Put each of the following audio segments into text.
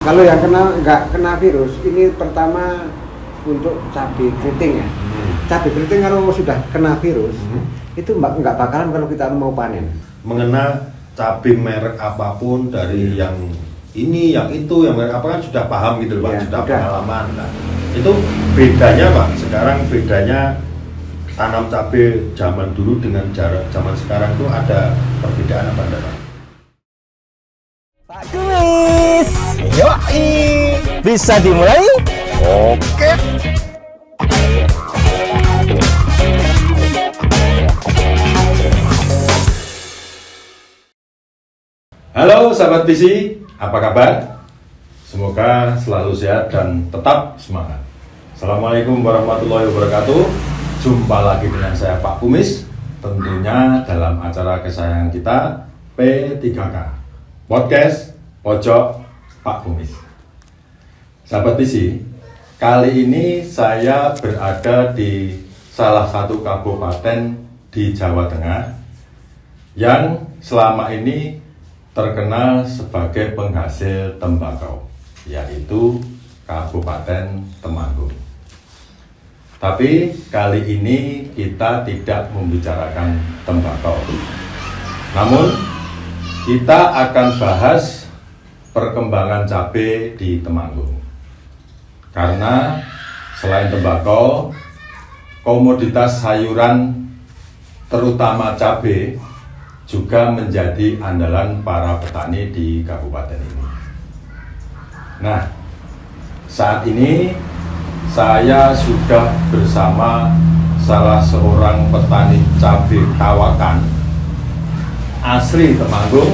Kalau yang nggak kena virus, ini pertama untuk cabai keriting ya. Cabai keriting kalau sudah kena virus, itu nggak bakalan kalau kita mau panen. Mengenal cabai merek apapun dari yang ini, yang itu, yang merek apa kan sudah paham gitu loh Pak, sudah pengalaman. Nah, itu bedanya Pak, sekarang bedanya tanam cabai zaman dulu dengan zaman sekarang itu ada perbedaan apa enggak Pak? Pak Kumis, yoi, bisa dimulai? Oke. Halo sahabat visi, apa kabar? Semoga selalu sehat dan tetap semangat. Assalamualaikum warahmatullahi wabarakatuh. Jumpa lagi dengan saya Pak Kumis, tentunya dalam acara kesayangan kita P3K. Podcast Pojok Pak Kumis. Sahabat visi, kali ini saya berada di salah satu kabupaten di Jawa Tengah yang selama ini terkenal sebagai penghasil tembakau, yaitu Kabupaten Temanggung. Tapi kali ini kita tidak membicarakan tembakau, namun kita akan bahas perkembangan cabai di Temanggung. Karena selain tembakau, komoditas sayuran terutama cabai juga menjadi andalan para petani di kabupaten ini. Nah, saat ini saya sudah bersama salah seorang petani cabai kawakan asli Temanggung,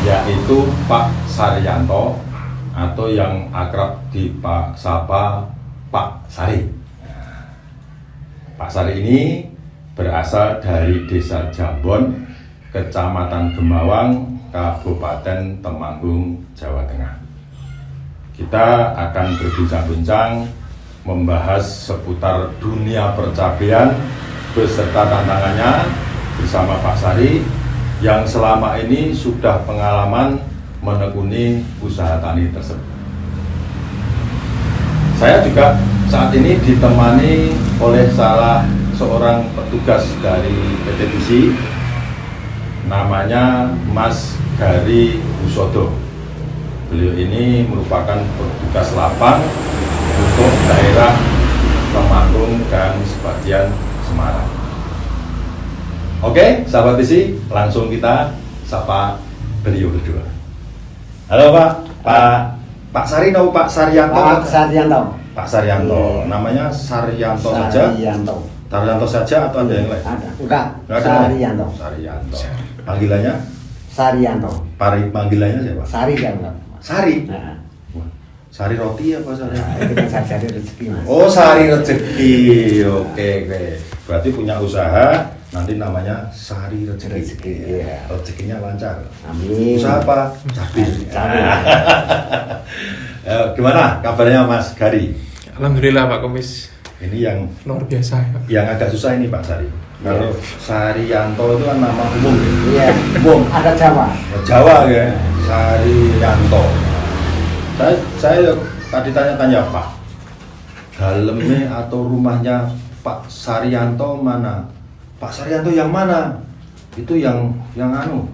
yaitu Pak Saryanto atau yang akrab disapa Pak Sari. Pak Sari ini berasal dari Desa Jambon, Kecamatan Gemawang, Kabupaten Temanggung, Jawa Tengah. Kita akan berbincang-bincang membahas seputar dunia percabean beserta tantangannya bersama Pak Sari yang selama ini sudah pengalaman menekuni usaha tani tersebut. Saya juga saat ini ditemani oleh salah seorang petugas dari PT Bisi, namanya Mas Gari Husodo. Beliau ini merupakan petugas lapang untuk daerah Temanggung dan sebagian Semarang. Oke, sahabat visi, langsung kita sapa beliau berdua. Halo Pak Sari atau Pak Saryanto? Pak Saryanto. Pak Saryanto, namanya Saryanto saja? Saryanto saja atau ada yang lain? Ada, enggak, Saryanto. Saryanto. Panggilannya? Saryanto. Panggilannya siapa? Sari kan enggak? Sari? Nah, Sari roti apa Sari? itu kan sari rezeki Mas. Oh, Sari rezeki. Oke. Berarti punya usaha, nanti namanya Sari rezeki. Rezeki, iya. Rezekinya lancar. Amin. Usaha apa? Cabai. Cabai. Gimana kabarnya Mas Gari? Alhamdulillah Pak Kumis. Ini yang Luar biasa ya. yang agak susah ini Pak Sari. Kalau Saryanto itu kan nama umum ya. Iya, Umum. ada Jawa. Jawa ya. Saryanto. Saya tadi tanya-tanya Pak, dalamnya atau rumahnya Pak Saryanto mana? Pak Saryanto yang mana? Itu yang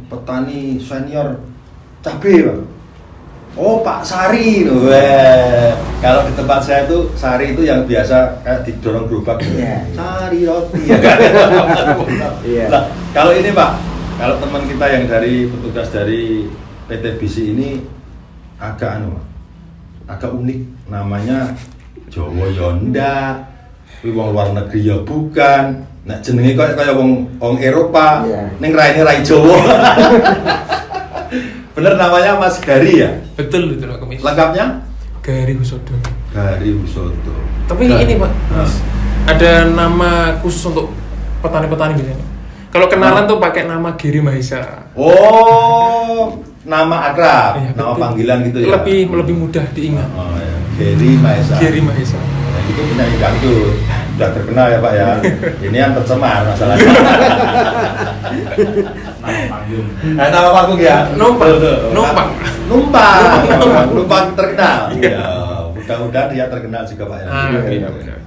petani senior cabai Pak. Oh Pak Sari, kalau di tempat saya itu Sari itu yang biasa kayak didorong gerobak, Sari roti. Iya. Nah, kalau ini Pak, kalau teman kita yang dari petugas dari PT Bisi ini agak agak unik, namanya Jawa Yonda, wong luar negeri ya bukan. Nah jenenge kaya wong Eropa, ning rai Jawa. Bener namanya Mas Gari ya? Betul Pak Kumis. Lengkapnya? Gari Husodo. Gari Husodo. Tapi ini Pak, ada nama khusus untuk petani-petani biasanya. Kalau kenalan tuh pakai nama Giri Mahesa. Oh, nama akrab, Iya, nama betul. panggilan gitu ya? Lebih mudah diingat. Oh ya, Giri Mahesa. Giri Mahesa. Nah, itu penyanyi dangdut, udah terkenal ya Pak ya. Ini yang tercemar masalahnya. Nama panggung ya? Numpang. Betul. Numpang. Numpang terkenal. Ya, mudah-mudahan dia terkenal juga Pak ya. Benar.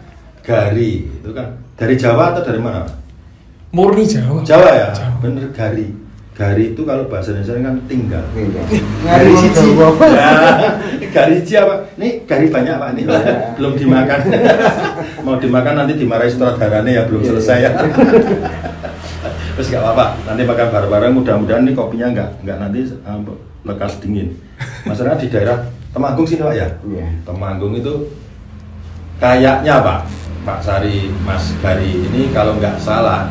Gari itu kan dari Jawa atau dari mana? Murni Jawa. Jawa ya? Jawa. Bener Gari. Gari itu kalau bahasa Indonesia kan tinggal. Ngari siji. Jawa. Ya, gari siji apa? Nih gari banyak Pak nih. Belum dimakan. Mau dimakan nanti dimarahi sutradaranya ya belum selesai ya. Terus nggak apa-apa. Nanti makan bareng-bareng. Mudah-mudahan nih kopinya nggak nanti lekas dingin. Masalahnya di daerah Temanggung sini Pak ya. Iya. Temanggung itu kayaknya Pak Sari Mas Gari ini kalau nggak salah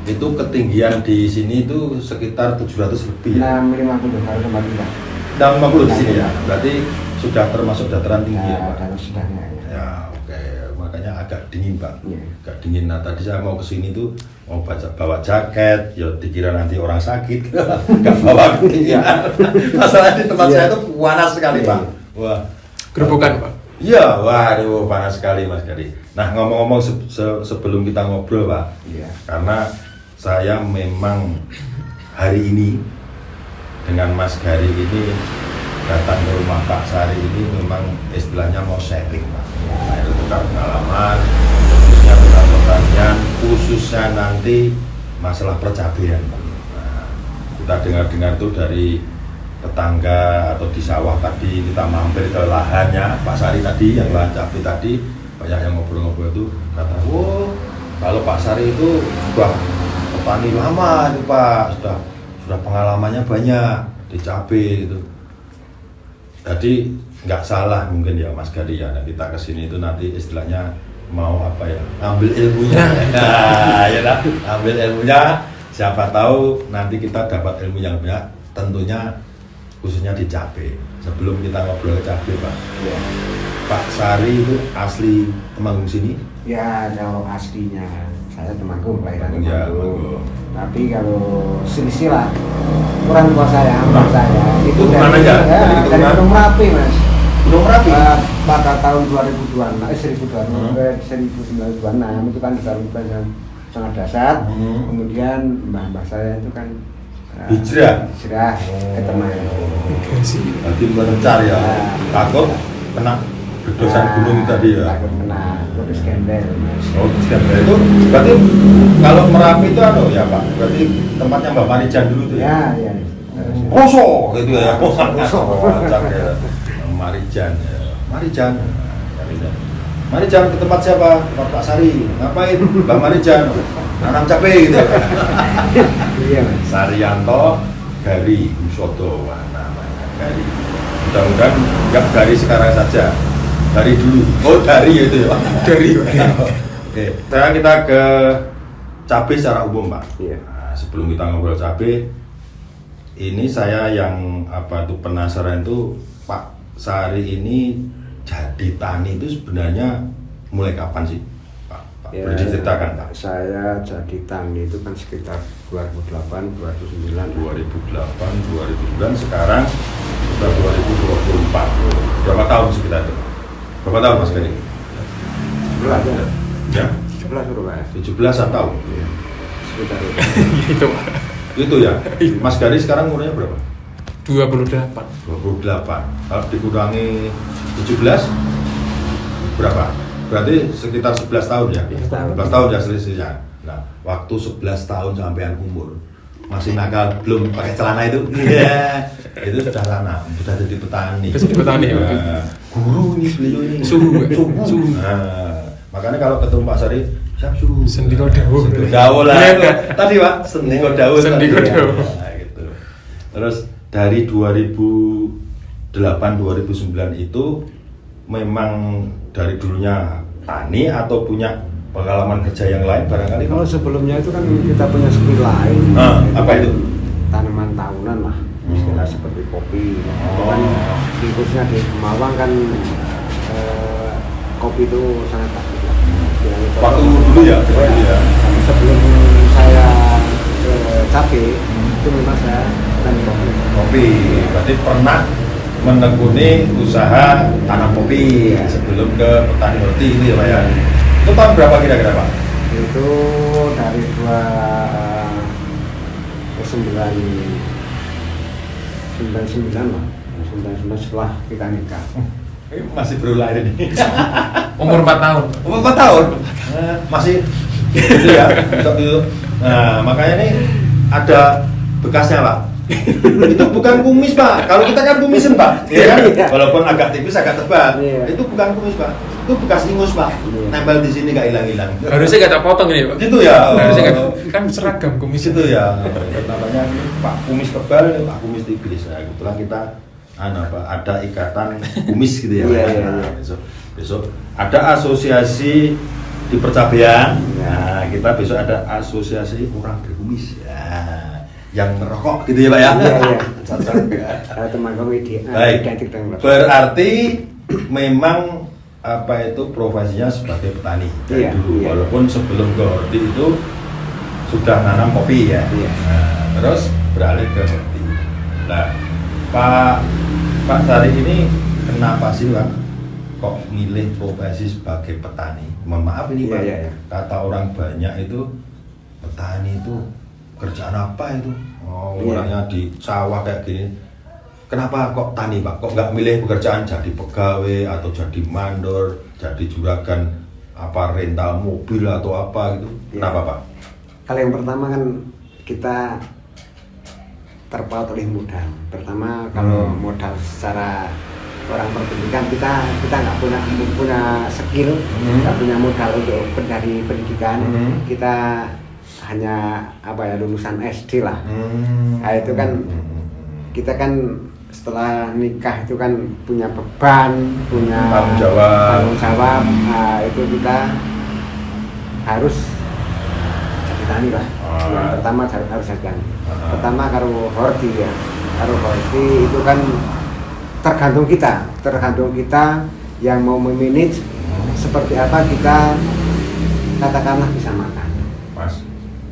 itu ketinggian di sini itu sekitar 700 lebih ya. 650 kalau tempat kita. 650 di sini ya. Berarti sudah termasuk dataran tinggi ya, Pak. Dan sudahnya ya. Ya, oke. Makanya agak dingin, Pak. Iya. Agak dingin. Nah, tadi saya mau ke sini tuh mau bawa jaket, ya dikira nanti orang sakit. Enggak bawa kedinginan. Masalah di tempat saya itu panas sekali, Pak. Wah. Gerobokan, Pak. Iya, waduh panas sekali Mas Gari. Nah, ngomong-ngomong sebelum kita ngobrol, Pak. Iya. Karena saya memang hari ini dengan Mas Gari ini datang ke rumah Pak Sari ini memang istilahnya mau sharing, Pak. Nah, itu tukar pengalaman, khususnya tentang pertanian, khususnya nanti masalah percabean, Pak. Nah, kita dengar-dengar tuh dari tetangga atau di sawah tadi kita mampir ke lahannya Pak Sari tadi, yang lahan cabai tadi banyak yang ngobrol-ngobrol itu kata, oh kalau Pak Sari itu sudah petani lama itu Pak, sudah pengalamannya banyak di cabai gitu. Jadi nggak salah mungkin ya Mas Gari ya, nah, kita kesini itu nanti istilahnya mau apa ya, ambil ilmunya. Nah, ya lah, ambil ilmunya, siapa tahu nanti kita dapat ilmu yang banyak, tentunya khususnya di cabai. Sebelum kita ngobrol ke cabai, Pak. Ya. Pak Sari itu asli Temanggung sini? Ya, kalau aslinya saya Temanggung, kelahiran Ya, Temanggung. Tapi kalau silsilah orang tua saya, mbak saya itu Turunan aja? Dari dari keturunan? Gunung Merapi, Mas. Gunung Merapi? Pada tahun 1926 itu kan dilakukan yang sangat dasar. Kemudian mbah saya itu kan Hijrah? hijrah ke Temanggung. Nanti mencar ya, takut kena bedosan gunung tadi ya? Takut kena kudus gembel, Mas. Oh, Gembel itu berarti kalau Merapi itu ya Pak, berarti tempatnya Mbak Marijan dulu tuh ya? Ya. Poso gitu ya, Poso ya. Marijan ya. Marijan ke tempat siapa? Tempat Pak Sari. Ngapain? Mbak Marijan nanam cabai gitu. Iya, Mas. Saryanto Gari Usodo, wah namanya Gari. Mudah-mudahan nggak Gari sekarang saja, dari dulu. Oh dari itu ya Pak. Dari. Oke, sekarang kita ke cabai secara umum Pak. Iya. Nah, sebelum kita ngobrol cabai, ini saya yang penasaran itu Pak Sari ini jadi tani itu sebenarnya mulai kapan sih Pak? Ya, Boleh diceritakan Pak? saya jadi tani itu kan sekitar 2008, 2009. 2008, 2009, sekarang sudah 2024. Berapa tahun sekitar itu? Berapa tahun Mas Gari? 17 ya. Ya, 17 Surabaya. 17-an tahun. Iya. Sekitar itu. Itu, Pak. Itu ya. Mas Gari sekarang umurnya berapa? 28. 28. Kalau dikurangi 17 berapa? Berarti sekitar 11 tahun ya? 11 tahun ya selisihnya. Nah, waktu 11 tahun sampean umur masih nakal, belum pakai celana itu. Iya. Itu sudah lana, sudah jadi petani. Sudah jadi petani, ya. Nah, guru ini beliau ini. Suhu. Nah, makanya kalau ketemu Pak Sari, siap suhu. Sendiko Dawu. Sendiko Dawu lah. Tadi Pak, Sendiko Dawu. Sendiko Dawu. Nah, gitu. Terus dari 2008-2009 itu memang dari dulunya tani atau punya pengalaman kerja yang lain barangkali? Kalau sebelumnya itu kan kita punya skill lain. Apa itu? Tanaman tahunan lah, istilah seperti kopi. Itu kan khususnya di Kemawang kan kopi itu sangat aktif lah. Waktu dulu ya? Sebelum saya ke cabai itu memang saya tani kopi. Kopi, berarti pernah menekuni usaha tanam kopi sebelum ke petani roti ini ya Pak ya? Itu tahun berapa kira-kira Pak? Itu dari 99 lah. 99 setelah kita nikah. Masih berulang ini. Umur 4 tahun. Umur 4 tahun? Masih gitu ya, gitu. Nah, makanya nih ada bekasnya, Pak. Itu bukan kumis, Pak. Kalau kita kan kumisen, Pak. Ya kan? Iya. Walaupun agak tipis, agak tebal. Iya. Itu bukan kumis, Pak. Itu bekas ingus, Pak. Iya. Nempel di sini nggak hilang-hilang. Harusnya nggak tak potong ini, Pak. Gitu ya. Harusnya kan seragam kumis Itu ya. Namanya Pak kumis tebal, ini Pak kumis tipis. Nah, kebetulan kita ada ikatan kumis gitu ya. Iya, Pak. iya, Nah, iya. besok ada asosiasi di percabean. Iya. Nah, kita besok ada asosiasi orang berkumis. Ya, yang merokok gitu ya, Pak ya. Iya, iya. Cocok. Teman komedi. Baik. Identik dengan rokok. Berarti memang apa itu profesinya sebagai petani dari Iya, dulu. iya. Walaupun sebelum ke horti itu sudah nanam kopi ya. Iya. Nah, terus beralih ke horti. Nah, Pak Sari ini kenapa sih, Pak, kok milih profesi sebagai petani? Mohon maaf ini, Iya, Pak. iya, iya. Kata orang banyak itu petani itu kerjaan apa itu? Oh, Iya. orangnya di sawah kayak gini. Kenapa kok tani, Pak? Kok nggak milih pekerjaan jadi pegawai atau jadi mandor, jadi juragan apa rental mobil atau apa gitu? Iya. Kenapa, Pak? Kalau yang pertama kan kita terpaut oleh modal. Pertama kalau modal secara orang pendidikan kita nggak punya skill, nggak punya modal untuk dari pendidikan. Kita hanya lulusan SD lah. Nah, itu kan kita kan setelah nikah itu kan punya beban, punya tanggung jawab. Nah, itu kita harus jadi tani lah. Yang pertama harus jadi tani. Pertama kalau horti ya, kalau horti itu kan tergantung kita yang mau memanage seperti apa kita katakanlah bisa makan. Mas,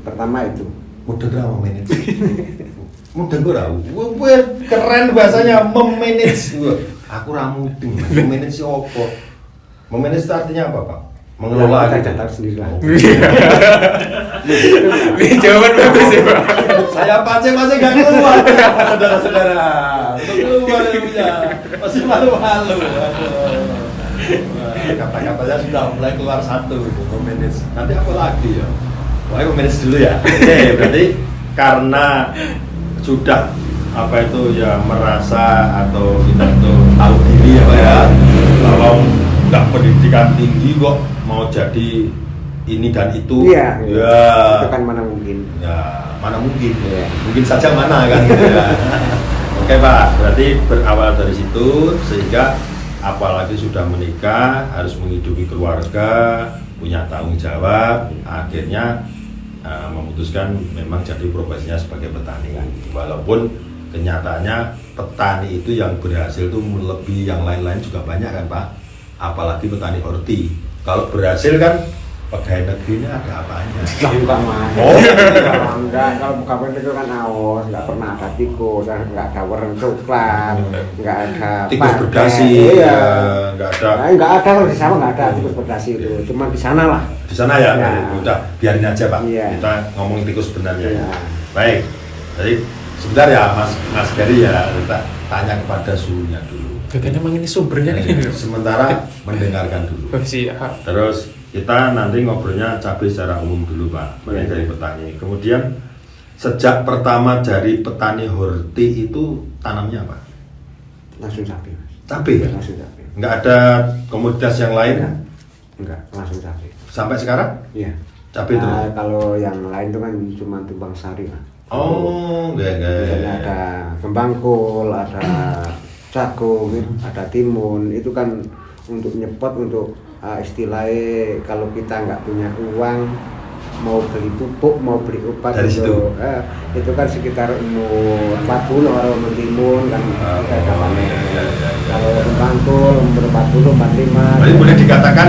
Pertama itu. mudah gak memanage? Mudah gue tau, gue keren bahasanya memanage. Aku ramudeng, memanage apa? Memanage itu artinya apa, Pak? Mengelola Kita gitu. catat sendiri lah. Ini jawaban bagus ya, Pak. Saya masih gak keluar, saudara-saudara. Untuk keluar ya, masih malu-malu. Kata-katanya sudah mulai keluar satu, memanage. Nanti apa lagi ya? Pokoknya memanage dulu ya. Oke, berarti karena sudah apa itu ya merasa atau kita itu tahu diri ya, Pak ya. Kalau nggak pendidikan tinggi kok mau jadi ini dan itu, Iya. ya. Itu kan mana mungkin. Ya, mana mungkin? Iya. Mungkin saja mana kan gitu ya. Oke, Pak, berarti berawal dari situ sehingga apalagi sudah menikah, harus menghidupi keluarga, punya tanggung jawab, akhirnya memutuskan memang jadi profesinya sebagai petani. Walaupun kenyataannya petani itu yang berhasil itu melebihi yang lain-lain juga banyak kan, Pak. Apalagi petani horti. Kalau berhasil kan pegawai negeri ini ada apanya? Enggak mas. Oh, Enggak, kalau buka pintu itu kan awas, nggak pernah ada tikus, nggak ada warna coklat, nggak ada tikus pakai. berdasi, Iya. nggak ada. Nah, nggak ada kalau di sana nggak ada tikus berdasi itu, cuma di sana lah. Di sana ya, Ya. udah biarin aja, Pak. Iya. Kita ngomong tikus sebenarnya. Iya. Baik. Jadi sebentar ya, Mas Gary ya, kita tanya kepada suhunya dulu. Katanya emang ini sumbernya nih. Sementara mendengarkan dulu. Siap. Terus kita nanti ngobrolnya cabai secara umum dulu, Pak, mulai dari petani. Kemudian sejak pertama dari petani horti itu tanamnya apa? Langsung cabai mas. Cabai? Langsung cabai. Nggak ada komoditas yang lain? Enggak, langsung cabai. Sampai sekarang? Iya. Cabai terus? Nah, kalau yang lain itu kan cuma tumbang sari lah. Oh, enggak. Misalnya ada kembang kol, ada jagung, ada timun, itu kan untuk nyepot, untuk istilahnya kalau kita nggak punya uang mau beli pupuk, mau beli obat dari itu, itu kan sekitar umur 40 orang mentimun kan kita panen. Kalau kembang kol umur 40, 45. Berarti boleh dikatakan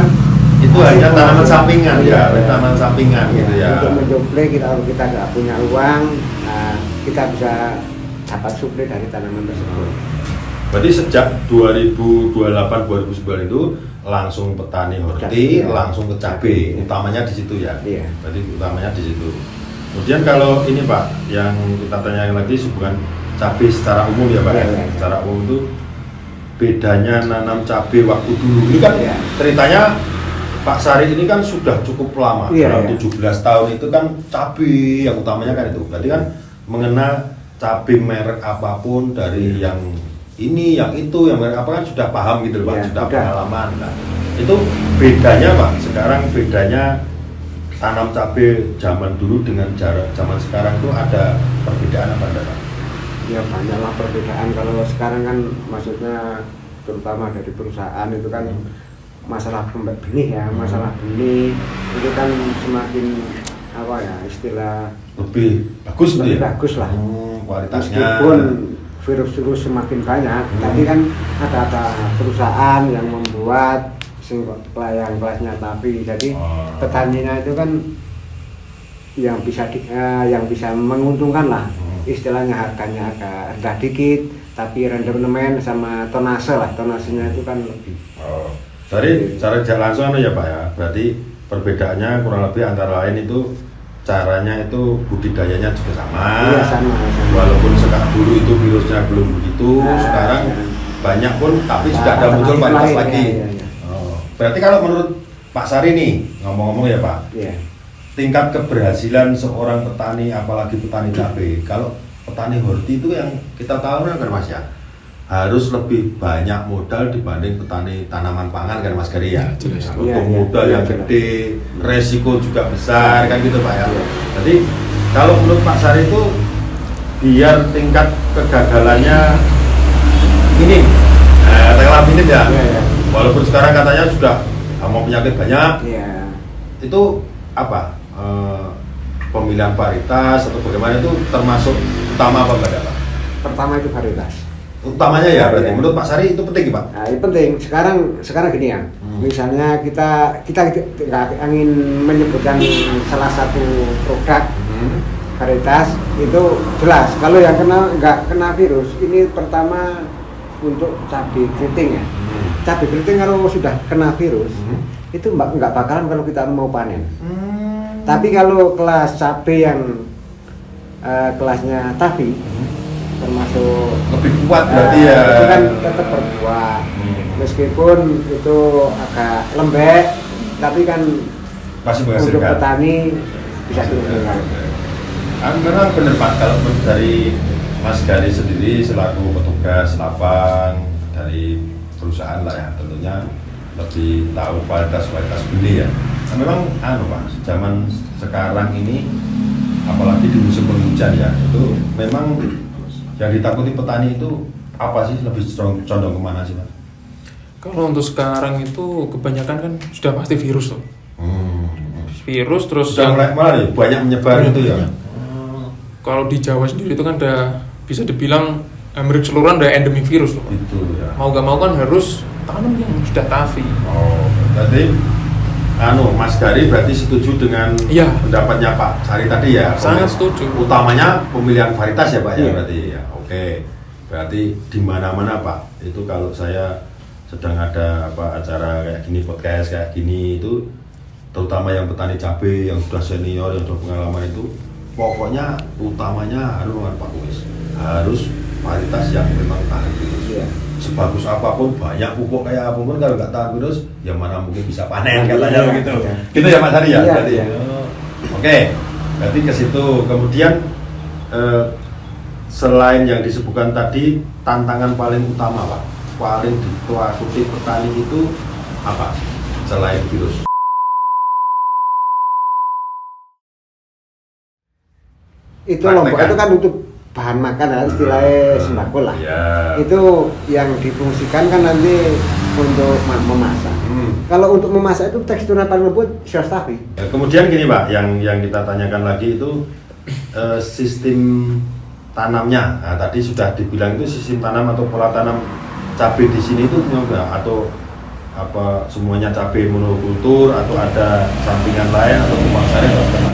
itu hanya tanaman sampingan ya, Iya. tanaman sampingan gitu ya. Untuk mensuplai kita, kalau kita nggak punya uang, kita bisa dapat suplai dari tanaman tersebut. Berarti sejak 2028-2009 itu langsung petani horti, Iya. langsung ke cabai, Iya. utamanya di situ ya. Iya. Berarti utamanya di situ. Kemudian kalau ini Pak, yang kita tanyakan lagi bukan cabai secara umum ya Pak, Iya, ya. iya. Secara umum itu bedanya nanam cabai waktu dulu ini kan Iya. ceritanya Pak Sari ini kan sudah cukup lama, Iya, dalam iya. 17 tahun itu kan cabai yang utamanya kan itu. Berarti kan mengenal cabai merek apapun dari yang ini, yang itu, yang merek apa kan sudah paham gitu loh Pak, Iya, sudah sudah. pengalaman. Nah, itu bedanya Pak, sekarang bedanya tanam cabai zaman dulu dengan zaman sekarang itu ada perbedaan apa enggak Pak? Ya banyaklah perbedaan. Kalau sekarang kan maksudnya terutama dari perusahaan itu kan masalah benih ya, masalah benih itu kan semakin apa ya, istilah Lebih bagus gitu lebih ya? bagus lah. Kualitasnya. Meskipun virus-virus semakin banyak, tapi kan ada perusahaan yang membuat yang kelasnya tapi jadi Oh. petaninya itu kan yang bisa menguntungkan lah. Istilahnya harganya agak rendah dikit, tapi rendemen sama tonasenya itu kan lebih. Oh. Dari cara jalan langsung ya Pak ya, berarti perbedaannya kurang lebih antara lain itu caranya itu budidayanya juga sama. Iya, sama. Walaupun sekarang dulu itu virusnya belum begitu, Nah, sekarang iya. banyak pun tapi sudah ada Alternatif muncul varietas lain, lagi. iya, iya. Oh. Berarti kalau menurut Pak Sari nih, ngomong-ngomong ya Pak, Iya. tingkat keberhasilan seorang petani, apalagi petani cabai, kalau petani horti itu yang kita tahu kan Mas ya, harus lebih banyak modal dibanding petani tanaman pangan kan Mas Gari ya. Jelas. Butuh Iya, iya. modal yang Iya, gede, resiko juga besar kan gitu Pak ya. Iya. Jadi kalau menurut Pak Sari itu biar tingkat kegagalannya minim, relatif minim ya. Iya, iya. Walaupun sekarang katanya sudah mau penyakit banyak, Iya. itu apa? Pemilihan varietas atau bagaimana itu termasuk utama apa enggak Pak? Pertama itu varietas. Utamanya ya berarti. Iya. Menurut Pak Sari itu penting Pak? Nah, ini penting. Sekarang gini ya. Misalnya kita nggak ingin menyebutkan salah satu produk varietas itu jelas. Kalau yang nggak kena virus, ini pertama untuk cabai keriting ya. Cabai keriting kalau sudah kena virus, itu nggak bakalan kalau kita mau panen. Tapi kalau kelas cabai yang kelasnya tabi, termasuk Lebih kuat berarti ya. itu kan tetap berbuah. Meskipun itu agak lembek, tapi kan Masih untuk menghasilkan. petani bisa diuntungkan. Memang benar Pak, kalau dari Mas Gari sendiri selaku petugas lapang dari perusahaan lah ya, tentunya lebih tahu kualitas benih ya. Nah, memang Pak, zaman sekarang ini apalagi di musim penghujan ya, itu memang yang ditakuti petani itu apa sih, lebih condong kemana sih Pak? Kalau untuk sekarang itu kebanyakan kan sudah pasti virus tuh. Virus terus Sudah mulai banyak menyebar Iya, itu ya. banyak. Kalau di Jawa sendiri itu kan udah bisa dibilang hampir keseluruhan udah endemi virus loh. Itu ya. Mau gak mau kan harus tanam yang sudah tavi. Oh, berarti Mas Gari berarti setuju dengan Iya. pendapatnya Pak Sari tadi ya? Sangat setuju. Utamanya pemilihan varietas ya Pak ya Iya. berarti ya. Oke. Berarti di mana-mana Pak. Itu kalau saya sedang ada acara kayak gini, podcast kayak gini itu, terutama yang petani cabai yang sudah senior, yang sudah pengalaman itu, pokoknya utamanya harus Pak Kumis, harus varietas yang memang tahan virus. Iya. Sebagus apapun, banyak pupuk kayak apapun, kalau nggak tahan virus, ya mana mungkin bisa panen Iya, katanya iya, begitu. iya. Gitu ya Mas Hari ya? Iya, Berarti? iya. Oke, berarti ke situ. Kemudian selain yang disebutkan tadi, tantangan paling utama Pak, paling ditakuti petani itu apa selain virus? Itu Praktek lombok kan? itu kan untuk bahan makan ya, istilahnya sembako lah. Ya. Itu yang difungsikan kan nanti untuk memasak. Kalau untuk memasak itu teksturnya paling lembut saus tabi. Ya, kemudian gini Pak, yang kita tanyakan lagi itu sistem tanamnya. Nah, tadi sudah dibilang itu sistem tanam atau pola tanam cabai di sini itu enggak, atau apa semuanya cabai monokultur atau ada sampingan lain atau pemasaran atau apa?